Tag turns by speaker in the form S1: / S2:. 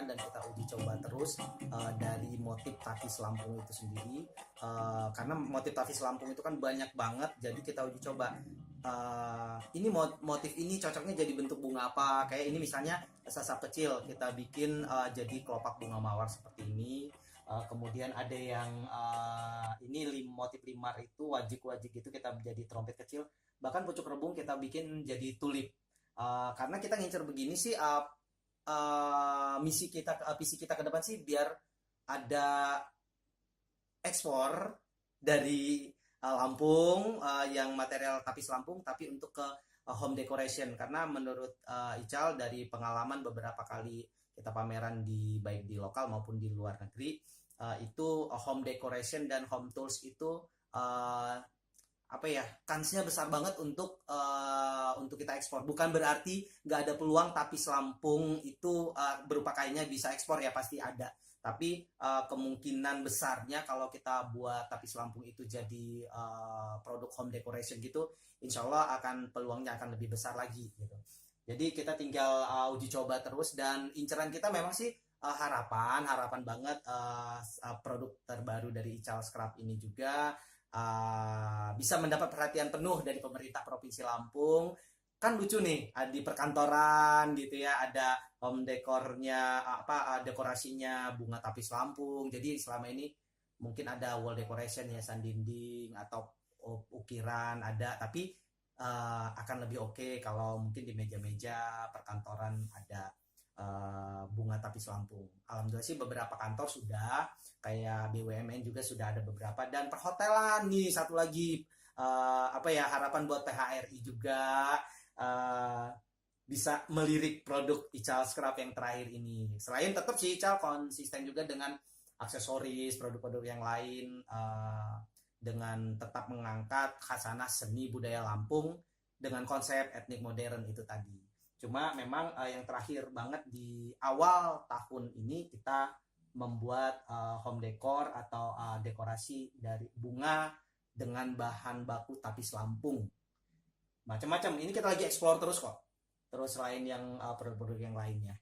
S1: dan kita uji coba terus dari motif tapis Lampung itu sendiri. Karena motif tapis Lampung itu kan banyak banget, jadi kita uji coba ini motif ini cocoknya jadi bentuk bunga apa. Kayak ini misalnya sasap kecil kita bikin jadi kelopak bunga mawar seperti ini. Kemudian ada yang ini motif limar itu wajik-wajik itu kita jadi trompet kecil. Bahkan pucuk rebung kita bikin jadi tulip. Karena kita ngincer begini sih, visi kita ke depan sih biar ada ekspor dari Lampung, yang material tapis Lampung, tapi untuk ke home decoration. Karena menurut Ical dari pengalaman beberapa kali kita pameran baik di lokal maupun di luar negeri, itu home decoration dan home tools itu kansnya besar banget untuk kita ekspor. Bukan berarti nggak ada peluang tapis Lampung itu berupa kainnya bisa ekspor, ya pasti ada. Tapi kemungkinan besarnya kalau kita buat tapis Lampung itu jadi produk home decoration gitu, insya Allah peluangnya akan lebih besar lagi gitu. Jadi kita tinggal uji coba terus, dan inceran kita memang sih harapan banget produk terbaru dari Ical Scrap ini juga bisa mendapat perhatian penuh dari pemerintah Provinsi Lampung. Kan lucu nih, di perkantoran gitu ya, ada home dekornya, dekorasinya bunga tapis Lampung. Jadi selama ini mungkin ada wall decoration, hiasan dinding atau ukiran ada, tapi akan lebih oke kalau mungkin di meja-meja perkantoran ada bunga tapis Lampung. Alhamdulillah sih beberapa kantor sudah, kayak BUMN juga sudah ada beberapa, dan perhotelan nih satu lagi harapan buat PHRI juga bisa melirik produk Ical Scrap yang terakhir ini. Selain tetap sih Ical konsisten juga dengan aksesoris, produk-produk yang lain, dengan tetap mengangkat khasanah seni budaya Lampung dengan konsep etnik modern itu tadi. Cuma memang yang terakhir banget di awal tahun ini kita membuat home decor atau dekorasi dari bunga dengan bahan baku tapis Lampung. Macam-macam. Ini kita lagi explore terus kok. Terus selain yang produk-produk yang lainnya.